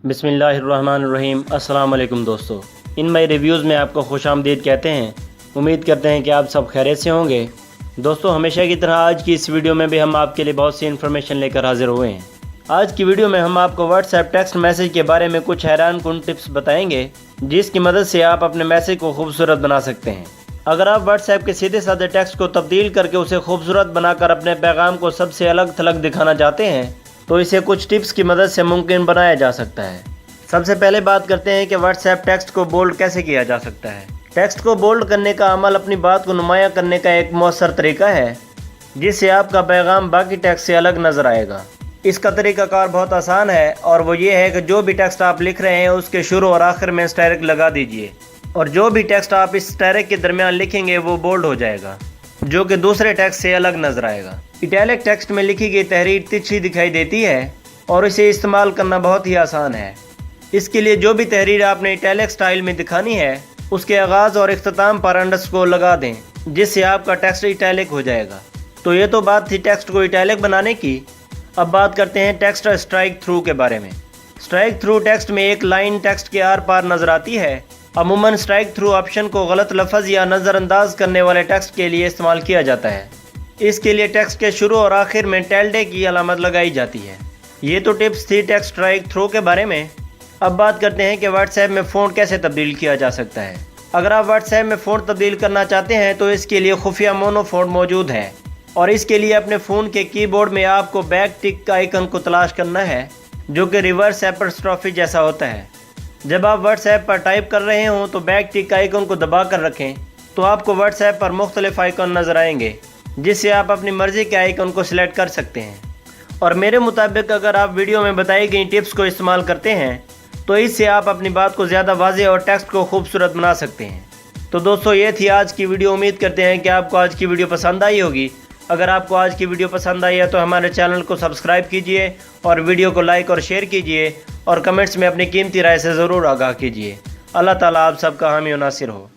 بسم اللہ الرحمن الرحیم۔ السلام علیکم دوستو، ان مئی ریویوز میں آپ کو خوش آمدید کہتے ہیں۔ امید کرتے ہیں کہ آپ سب خیریت سے ہوں گے۔ دوستو، ہمیشہ کی طرح آج کی اس ویڈیو میں بھی ہم آپ کے لیے بہت سی انفارمیشن لے کر حاضر ہوئے ہیں۔ آج کی ویڈیو میں ہم آپ کو واٹس ایپ ٹیکسٹ میسیج کے بارے میں کچھ حیران کن ٹپس بتائیں گے، جس کی مدد سے آپ اپنے میسیج کو خوبصورت بنا سکتے ہیں۔ اگر آپ واٹس ایپ کے سیدھے سادھے ٹیکسٹ کو تبدیل کر کے اسے خوبصورت بنا کر اپنے پیغام کو سب سے الگ تھلگ دکھانا چاہتے ہیں تو اسے کچھ ٹپس کی مدد سے ممکن بنایا جا سکتا ہے۔ سب سے پہلے بات کرتے ہیں کہ واٹس ایپ ٹیکسٹ کو بولڈ کیسے کیا جا سکتا ہے۔ ٹیکسٹ کو بولڈ کرنے کا عمل اپنی بات کو نمایاں کرنے کا ایک مؤثر طریقہ ہے، جس سے آپ کا پیغام باقی ٹیکسٹ سے الگ نظر آئے گا۔ اس کا طریقہ کار بہت آسان ہے، اور وہ یہ ہے کہ جو بھی ٹیکسٹ آپ لکھ رہے ہیں اس کے شروع اور آخر میں اسٹیرک لگا دیجئے، اور جو بھی ٹیکسٹ آپ اس اسٹیرک کے درمیان لکھیں گے وہ بولڈ ہو جائے گا، جو کہ دوسرے ٹیکسٹ سے الگ نظر آئے گا۔ اٹیلک ٹیکسٹ میں لکھی گئی تحریر تیکھی دکھائی دیتی ہے، اور اسے استعمال کرنا بہت ہی آسان ہے۔ اس کے لیے جو بھی تحریر آپ نے اٹیلک سٹائل میں دکھانی ہے، اس کے آغاز اور اختتام پر انڈرسکور لگا دیں، جس سے آپ کا ٹیکسٹ اٹیلک ہو جائے گا۔ تو یہ تو بات تھی ٹیکسٹ کو اٹیلک بنانے کی۔ اب بات کرتے ہیں ٹیکسٹ اسٹرائک تھرو کے بارے میں۔ اسٹرائک تھرو ٹیکسٹ میں ایک لائن ٹیکسٹ کے آر پار نظر آتی ہے۔ عموماً اسٹرائک تھرو آپشن کو غلط لفظ یا نظر انداز کرنے والے ٹیکسٹ کے لیے استعمال کیا جاتا ہے۔ اس کے لیے ٹیکسٹ کے شروع اور آخر میں ٹیلڈے کی علامت لگائی جاتی ہے۔ یہ تو ٹپس تھی ٹیکسٹ اسٹرائک تھرو کے بارے میں۔ اب بات کرتے ہیں کہ واٹس ایپ میں فونٹ کیسے تبدیل کیا جا سکتا ہے۔ اگر آپ واٹس ایپ میں فونٹ تبدیل کرنا چاہتے ہیں تو اس کے لیے خفیہ مونو فونٹ موجود ہے، اور اس کے لیے اپنے فون کے کی بورڈ میں آپ کو بیک ٹک کا آئیکن کو تلاش کرنا ہے، جو کہ ریورس ایپسٹروفی جیسا ہوتا ہے۔ جب آپ واٹس ایپ پر ٹائپ کر رہے ہوں تو بیک ٹک کا آئیکن کو دبا کر رکھیں، تو آپ کو واٹس ایپ پر مختلف آئیکن نظر آئیں گے، جس سے آپ اپنی مرضی کے آئیکن کو سلیکٹ کر سکتے ہیں۔ اور میرے مطابق اگر آپ ویڈیو میں بتائی گئی ٹپس کو استعمال کرتے ہیں تو اس سے آپ اپنی بات کو زیادہ واضح اور ٹیکسٹ کو خوبصورت بنا سکتے ہیں۔ تو دوستو، یہ تھی آج کی ویڈیو۔ امید کرتے ہیں کہ آپ کو آج کی ویڈیو پسند آئی ہوگی۔ اگر آپ کو آج کی ویڈیو پسند آئی ہے تو ہمارے چینل کو سبسکرائب کیجئے، اور ویڈیو کو لائک اور شیئر کیجئے، اور کمنٹس میں اپنی قیمتی رائے سے ضرور آگاہ کیجئے۔ اللہ تعالیٰ آپ سب کا حامی و ناصر ہو۔